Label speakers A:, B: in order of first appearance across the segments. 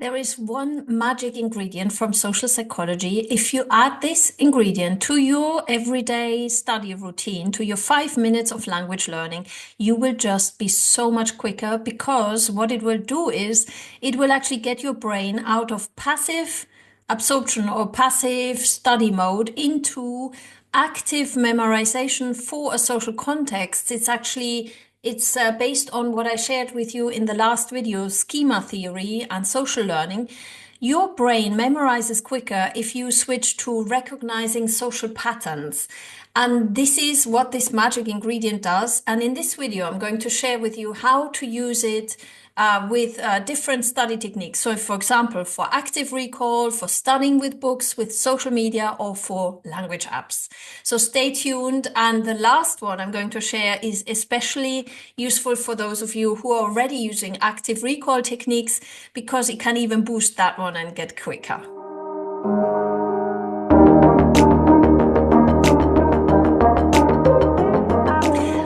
A: There is one magic ingredient from social psychology. If you add this ingredient to your everyday study routine, to your 5 minutes of language learning, you will just be so much quicker because what it will do is it will actually get your brain out of passive absorption or passive study mode into active memorization for a social context. It's based on what I shared with you in the last video, schema theory and social learning. Your brain memorizes quicker if you switch to recognizing social patterns. And this is what this magic ingredient does. And in this video, I'm going to share with you how to use it with different study techniques. So, for example, for active recall, for studying with books, with social media, or for language apps. So stay tuned. And the last one I'm going to share is especially useful for those of you who are already using active recall techniques, because it can even boost that one and get quicker.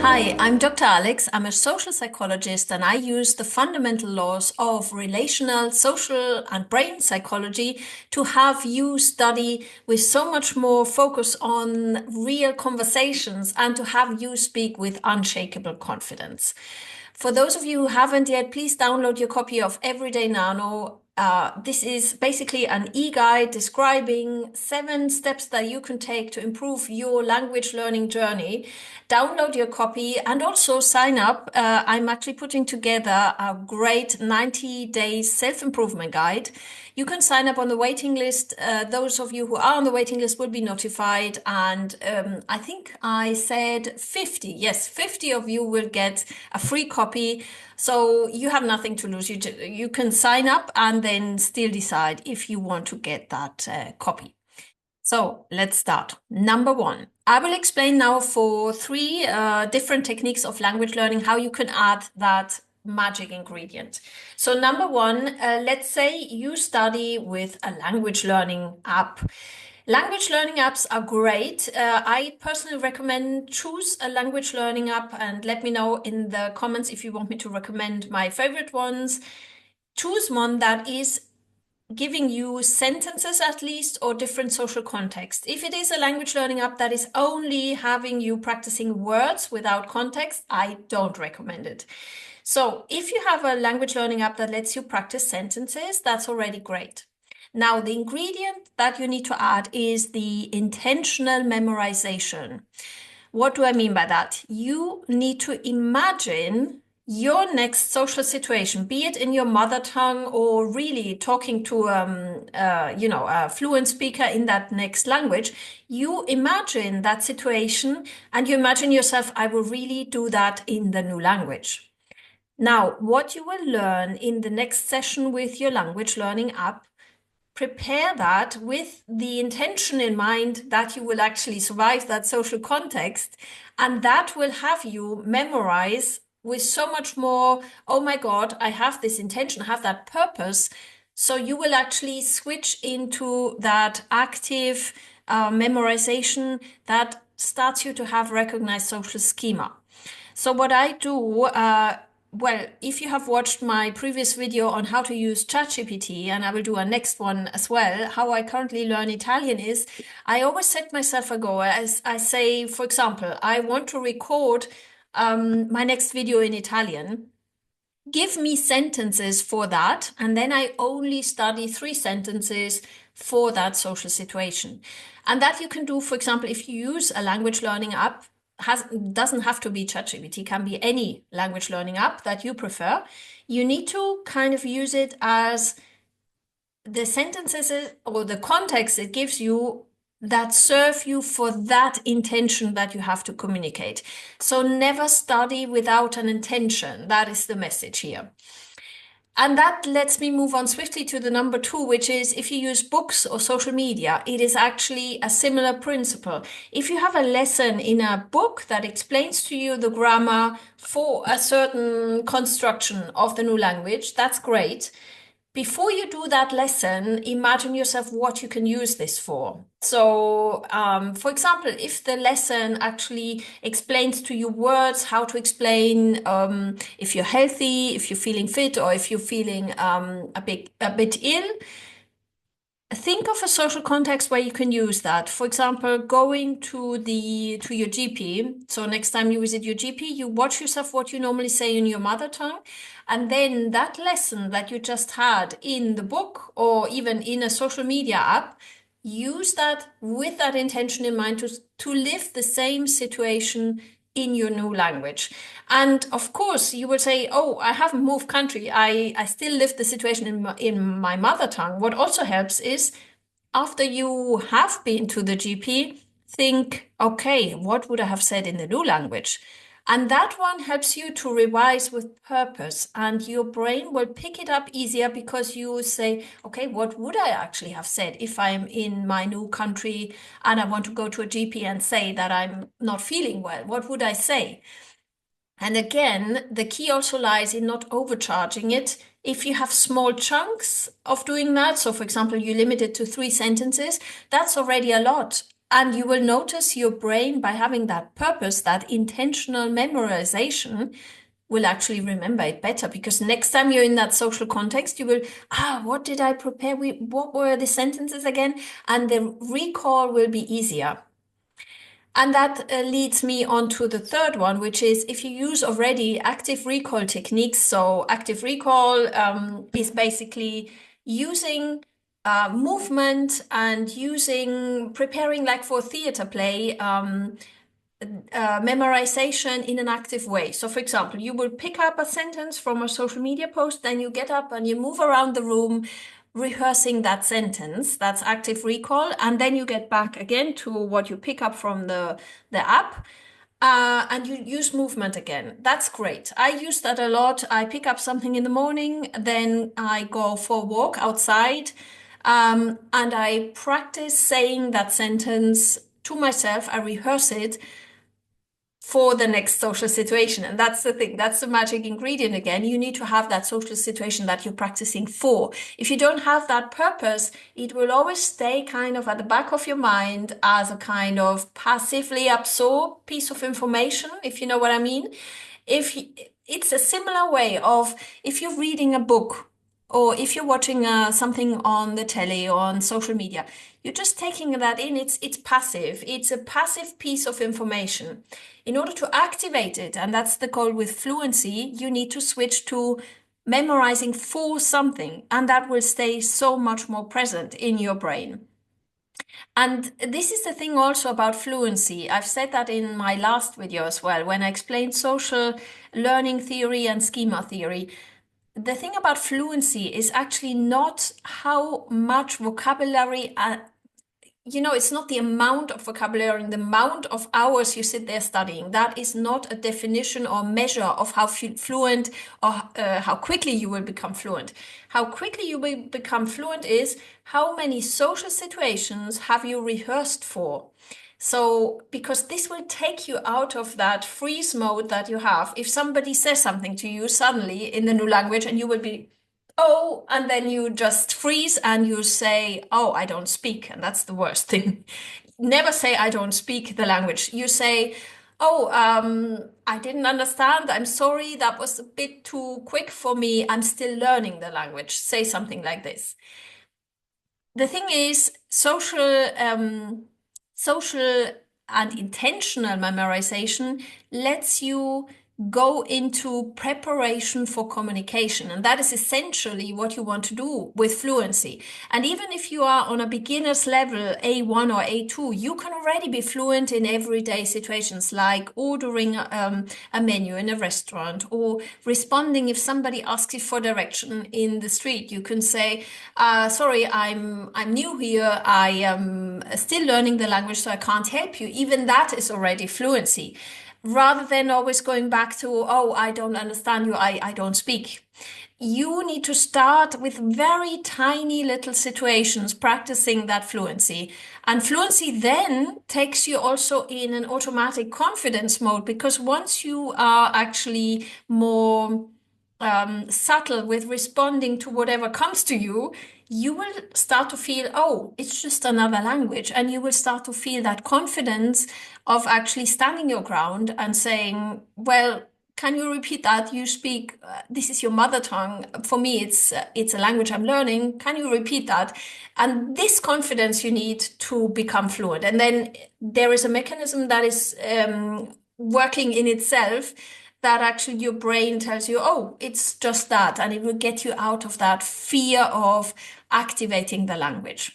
A: Hi, I'm Dr. Alex. I'm a social psychologist and I use the fundamental laws of relational, social, and brain psychology to have you study with so much more focus on real conversations and to have you speak with unshakable confidence. For those of you who haven't yet, please download your copy of Everyday Nano. This is basically an e-guide describing 7 steps that you can take to improve your language learning journey. Download your copy and also sign up. I'm actually putting together a great 90 days self-improvement guide. You can sign up on the waiting list. Those of you who are on the waiting list will be notified. And I think I said 50. Yes, 50 of you will get a free copy. So you have nothing to lose. You can sign up and then still decide if you want to get that copy. So let's start. Number 1, I will explain now for 3 different techniques of language learning how you can add that magic ingredient. So number 1, let's say you study with a language learning app. Language learning apps are great. I personally recommend choose a language learning app and let me know in the comments if you want me to recommend my favorite ones. Choose one that is giving you sentences at least or different social context. If it is a language learning app that is only having you practicing words without context, I don't recommend it. So if you have a language learning app that lets you practice sentences, that's already great. Now, the ingredient that you need to add is the intentional memorization. What do I mean by that? You need to imagine your next social situation, be it in your mother tongue or really talking to a fluent speaker in that next language. You imagine that situation and you imagine yourself, I will really do that in the new language. Now, what you will learn in the next session with your language learning app, prepare that with the intention in mind that you will actually survive that social context, and that will have you memorize with so much more, oh my God, I have this intention, I have that purpose. So you will actually switch into that active memorization that starts you to have recognized social schema. So what I do, well, if you have watched my previous video on how to use ChatGPT, and I will do a next one as well, how I currently learn Italian is, I always set myself a goal. As I say, for example, I want to record my next video in Italian. Give me sentences for that, and then I only study 3 sentences for that social situation. And that you can do, for example, if you use a language learning app, doesn't have to be ChatGPT, can be any language learning app that you prefer. You need to kind of use it as the sentences or the context it gives you that serve you for that intention that you have to communicate. So never study without an intention. That is the message here. And that lets me move on swiftly to the number 2, which is if you use books or social media, it is actually a similar principle. If you have a lesson in a book that explains to you the grammar for a certain construction of the new language, that's great. before you do that lesson, imagine yourself what you can use this for. So, for example, if the lesson actually explains to you words, how to explain if you're healthy, if you're feeling fit, or if you're feeling a bit ill, think of a social context where you can use that. For example, going to your GP. So next time you visit your GP, you watch yourself what you normally say in your mother tongue. And then that lesson that you just had in the book or even in a social media app, use that with that intention in mind to live the same situation in your new language. And of course, you will say, oh, I haven't moved country. I still live the situation in my mother tongue. What also helps is after you have been to the GP, think, okay, what would I have said in the new language? And that one helps you to revise with purpose, and your brain will pick it up easier because you say, okay, what would I actually have said if I'm in my new country and I want to go to a GP and say that I'm not feeling well? What would I say? And again, the key also lies in not overcharging it. If you have small chunks of doing that, so for example, you limit it to 3 sentences, that's already a lot. And you will notice your brain, by having that purpose, that intentional memorization, will actually remember it better, because next time you're in that social context, you will, what did I prepare? What were the sentences again? And the recall will be easier. And that leads me on to the third one, which is if you use already active recall techniques. So active recall is basically using movement and using preparing like for a theater play, memorization in an active way. So, for example, you will pick up a sentence from a social media post, then you get up and you move around the room rehearsing that sentence. That's active recall. And then you get back again to what you pick up from the app. And you use movement again. That's great. I use that a lot. I pick up something in the morning, then I go for a walk outside, and I practice saying that sentence to myself. I rehearse it for the next social situation. And that's the thing, that's the magic ingredient again. You need to have that social situation that you're practicing for. If you don't have that purpose, it will always stay kind of at the back of your mind as a kind of passively absorbed piece of information, if you know what I mean. If it's a similar way of if you're reading a book or if you're watching something on the telly or on social media, you're just taking that in. It's passive. It's a passive piece of information. In order to activate it, and that's the goal with fluency, you need to switch to memorizing for something, and that will stay so much more present in your brain. And this is the thing also about fluency. I've said that in my last video as well, when I explained social learning theory and schema theory. The thing about fluency is actually not how much vocabulary it's not the amount of vocabulary and the amount of hours you sit there studying. That is not a definition or measure of how fluent or how quickly you will become fluent. How quickly you will become fluent is how many social situations have you rehearsed for. So, because this will take you out of that freeze mode that you have. If somebody says something to you suddenly in the new language and you will be, oh, and then you just freeze and you say, oh, I don't speak. And that's the worst thing. Never say, I don't speak the language. You say, oh, I didn't understand. I'm sorry. That was a bit too quick for me. I'm still learning the language. Say something like this. The thing is, social and intentional memorization lets you go into preparation for communication. And that is essentially what you want to do with fluency. And even if you are on a beginner's level, A1 or A2, you can already be fluent in everyday situations like ordering a menu in a restaurant or responding if somebody asks you for direction in the street. You can say, sorry, I'm new here. I am still learning the language, so I can't help you. Even that is already fluency, rather than always going back to, oh, I don't understand you, I don't speak. You need to start with very tiny little situations, practicing that fluency. And fluency then takes you also in an automatic confidence mode, because once you are actually more subtle with responding to whatever comes to you, you will start to feel, oh, it's just another language. And you will start to feel that confidence of actually standing your ground and saying, well, can you repeat that? You speak, this is your mother tongue. For me, it's a language I'm learning. Can you repeat that? And this confidence you need to become fluent. And then there is a mechanism that is working in itself, that actually your brain tells you, oh, it's just that. And it will get you out of that fear of activating the language.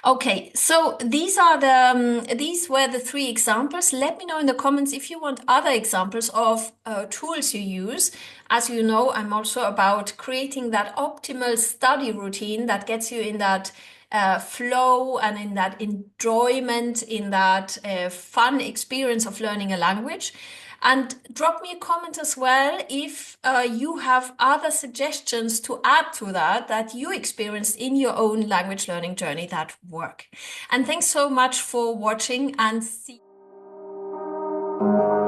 A: Okay, so these were the three examples. Let me know in the comments if you want other examples of tools you use. As you know, I'm also about creating that optimal study routine that gets you in that flow and in that enjoyment, in that fun experience of learning a language. And drop me a comment as well if you have other suggestions to add to that you experienced in your own language learning journey that work. And thanks so much for watching, and see you.